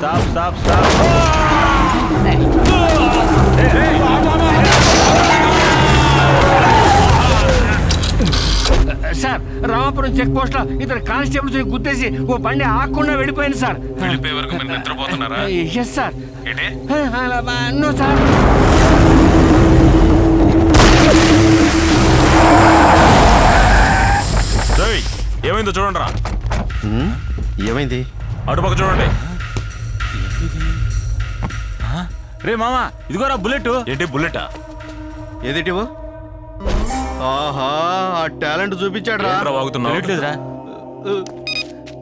Stop sir, Ramapuram check post లో ఇతర constables గుద్దేసి ఓ బండి ఆకుండా వెళ్ళిపోయింది సార్. వెళ్ళిపోయే వరకు మీరు నిద్రపోతున్నారా? Yes sir. ఏంటి? No sir. ఏమైందో చూడండి రా. ఏమైంది? అటుపక్క చూడండి. రే మామా, ఇదిగోరా బుల్లెట్. ఏంటి బుల్లెటా? ఏదిటివు? ఆహా, ఆ టాలెంట్ చూపించాడు రా. వాగుతున్నావురా?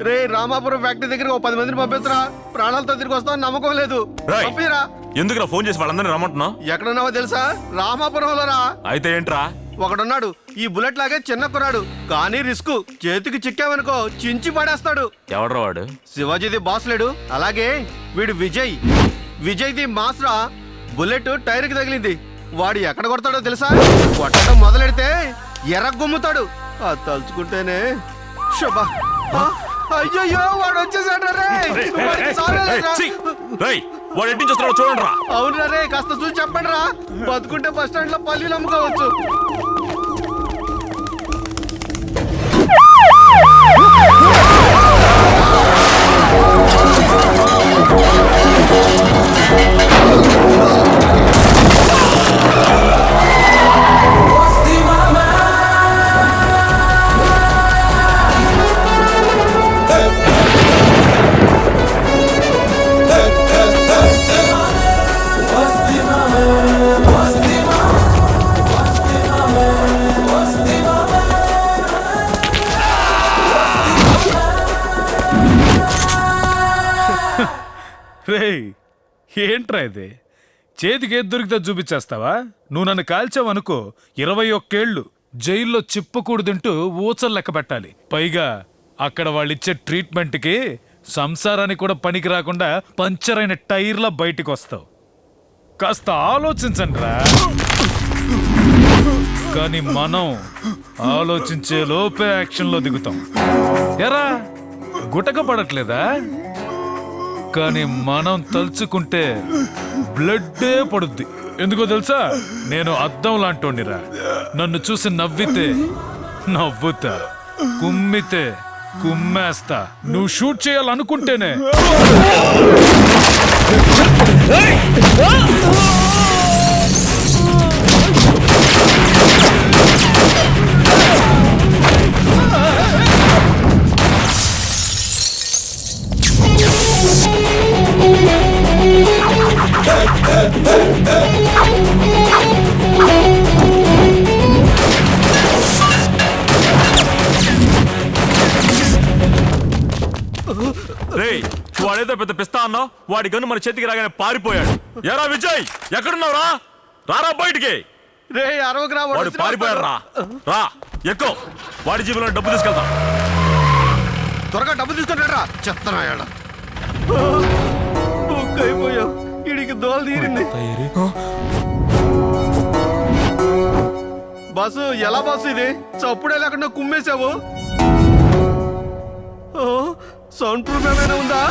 రే, రామాపురం ఫ్యాక్టరీ దగ్గర 10 మందిని పంపిస్తురా. ప్రాణాలతో తిరిగి వస్తామని నమ్మకం లేదు. పంపిరా. ఎందుకు ఫోన్ చేసి వాళ్ళందరినీ రమ్మంటున్నావు? ఎక్కడున్నావో తెలుసా? రామాపురంలో రా. అయితే ఏంట్రా? ఒకడున్నాడు, ఈ బుల్లెట్ లాగే చిన్న కుర్రాడు, కానీ రిస్క్. చేతికి చిక్కావనుకో చించి పడేస్తాడు. ఎవడ్రా వాడు? శివాజీది బాస్ లేడు, అలాగే వీడు విజయ్. విజయ్ది మాస్రా. బుల్లెట్ టైర్ కి తగిలింది. వాడు ఎక్కడ కొడతాడో తెలుసా? కొట్టడం మొదలెడితే ఎర్రగొమ్ముతాడు. అది తలుచుకుంటేనే శుభ. అయ్యయ్యో, వాడు వచ్చేసాడు రే. వాడు ఎట్టి చూస్తున్నాడో చూడండి రా. అవును రే, కాస్త చూసి చెప్పండి రా. బతుకుంటే బస్ స్టాండ్ లో పల్లీలు అమ్ముకోవచ్చు. ఏంట్రా ఇది? చేతికి ఏది దొరికితే చూపించేస్తావా? నువ్వు నన్ను కాల్చావనుకో 21 ఏళ్ళు జైల్లో చిప్పకూడు తింటూ ఊచలు లెక్క పెట్టాలి. పైగా అక్కడ వాళ్ళిచ్చే ట్రీట్మెంట్కి సంసారానికి కూడా పనికి రాకుండా పంచర్ అయిన టైర్లా బయటికి వస్తావు. కాస్త ఆలోచించండి రా. కానీ మనం ఆలోచించే లోపే యాక్షన్లో దిగుతాం. ఎరా గుటక పడట్లేదా? కానీ మనం తలుచుకుంటే బ్లడ్డే పడుద్ది. ఎందుకో తెలుసా? నేను అద్దం లాంటోనిరా. నన్ను చూసి నవ్వితే నవ్వుతా, కుమ్మితే కుమ్మేస్తా. నువ్వు షూట్ చేయాలనుకుంటేనే వాడేదో పెద్ద పిస్తా అన్నావు. వాడి గన్ను మన చేతికి రాగానే పారిపోయాడు. ఎరా విజయ్, ఎక్కడున్నావురా? రారా బయటికి. రే, అరవకురా. వాడు పారిపోయాడు. రా ఎక్కువ. వాడి జీబులో డబ్బు తీసుకెళ్తాం. త్వరగా డబ్బు తీసుకుంటాడు రా. చెత్తనాయాడ అయిపోయావు. ఇడికి దోలు తీరింది. బాసు, ఎలా బాసు ఇది? చప్పుడే లేకుండా కుమ్మేశావు. సౌండ్ ప్రూఫ్ ఏమైనా ఉందా?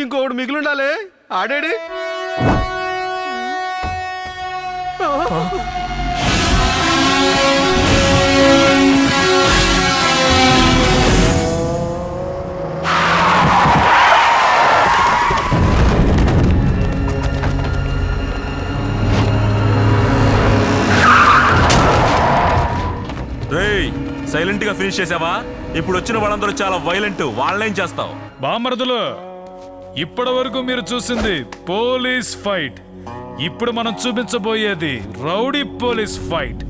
ఇంకొకడు మిగిలిండాలి. ఆడాడి. సైలెంట్ గా ఫినిష్ చేసావా? ఇప్పుడు వచ్చిన వాళ్ళందరూ చాలా వైలెంట్. వాళ్ళేం చేస్తావు? బామర్దులు, ఇప్పటి వరకు మీరు చూసింది పోలీస్ ఫైట్. ఇప్పుడు మనం చూపించబోయేది రౌడీ పోలీస్ ఫైట్.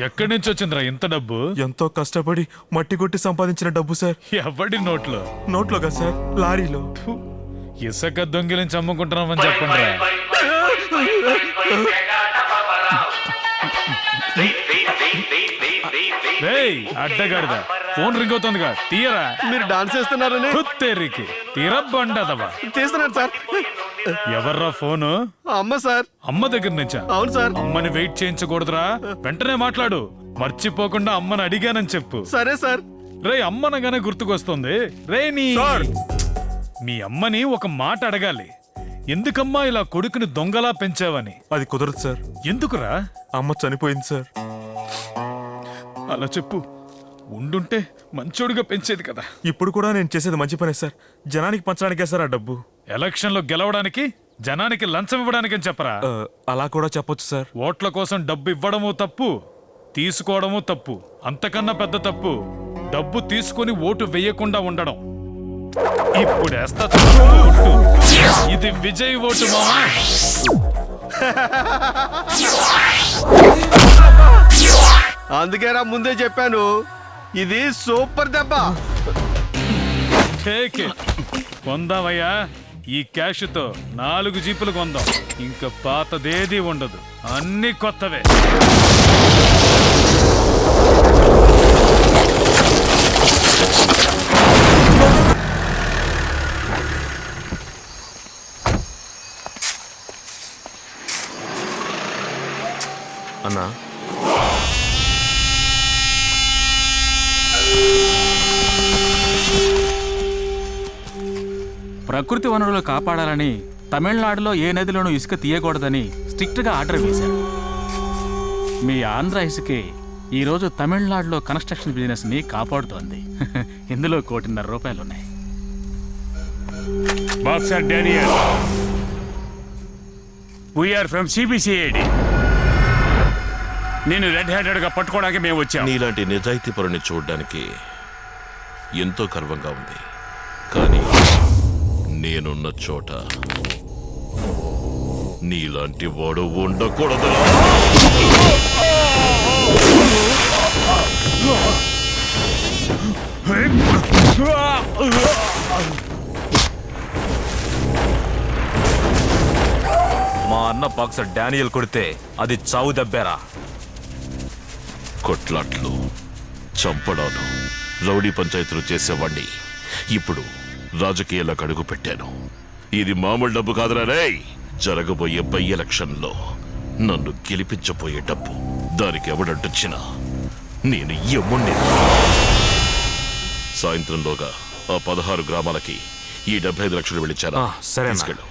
ఎక్కడి నుంచి వచ్చిందిరా ఇంత డబ్బు? ఎంతో కష్టపడి మట్టి కొట్టి సంపాదించిన డబ్బు సార్. ఎవడి నోట్లో? నోట్లో కదా సార్, లారీలో. ఇసుక దొంగిలించి అమ్ముకుంటున్నామని చెప్పండి రా. అడ్డగాడిదా ఫోన్ రింగ్ అవుతుందిగా, తీయరా. మీరు డాన్స్ చేస్తున్నారని కుత్తేరికి తీరబ్బండదవా. చేస్తున్నాను సార్. ఎవర్రా ఫోను? అమ్మ సార్. అమ్మ దగ్గర నుంచా? అవును సార్. అమ్మని వెయిట్ చేయించకూడదురా, వెంటనే మాట్లాడు. మర్చిపోకుండా అమ్మని అడిగానని చెప్పు. సరే సార్. రే అమ్మనగానే గుర్తుకొస్తుంది. రే మీ అమ్మని ఒక మాట అడగాలి. ఎందుకమ్మా ఇలా కొడుకుని దొంగలా పెంచావని? అది కుదరదు సార్. ఎందుకురా? అమ్మ చనిపోయింది సార్. అలా చెప్పు. ఉండుంటే మంచోడుగా పెంచేది కదా. ఇప్పుడు కూడా నేను చేసేది మంచి పనే సార్. జనానికి పంచడానికే సార్ ఆ డబ్బు. ఎలక్షన్లో గెలవడానికి, జనానికి లంచం ఇవ్వడానికి అని చెప్పరా? అలా కూడా చెప్పొచ్చు సార్. ఓట్ల కోసం డబ్బు ఇవ్వడము తప్పు, తీసుకోవడము తప్పు. అంతకన్నా పెద్ద తప్పు డబ్బు తీసుకుని ఓటు వేయకుండా ఉండడం. ఇప్పుడు వేస్తా ఓటు. ఇది విజయ్ ఓటు మామా. అందుకేరా ముందే చెప్పాను, ఇది సూపర్ దెబ్బ. కొందామయ్యా. ఈ క్యాష్ తో 4 జీపులు కొందాం. ఇంకా పాతదేదీ ఉండదు, అన్ని కొత్తవే. అన్నా, ప్రకృతి వనరులు కాపాడాలని తమిళనాడులో ఏ నదిలోనూ ఇసుక తీయకూడదని స్ట్రిక్ట్గా ఆర్డర్ వేశారు. మీ ఆంధ్ర ఇసుకే ఈరోజు తమిళనాడులో కన్స్ట్రక్షన్ బిజినెస్ని కాపాడుతోంది. ఇందులో ₹1.5 ఉన్నాయి. Boxer Daniel, we're from CBCID. నేను రెడ్ హ్యాండెడ్గా పట్టుకోవడానికి మేము వచ్చాం. నీలాంటి నిజాయితీ పరుని చూడడానికి ఎంతో గర్వంగా ఉంది. కానీ నేనున్న చోట నీలాంటి వాడు ఉండకూడదు. మా అన్న బాక్సర్ డానియల్ కొడితే అది చావు దెబ్బేరా. కొట్లాట్లు, చంపడాలు, రౌడీ పంచాయతీలు చేసేవాణ్ణి ఇప్పుడు రాజకీయాలకు అడుగు పెట్టాను. ఇది మామూలు డబ్బు కాదురా రే. జరగబోయే బై ఎలక్షన్లో నన్ను గెలిపించబోయే డబ్బు. దానికి ఎవడంటొచ్చినా నేను ఎమ్ముణ్ణి. సాయంత్రంలోగా ఆ 16 గ్రామాలకి ఈ 75 లక్షలు వెళ్ళించాను. సరే తీసుకెళ్ళు.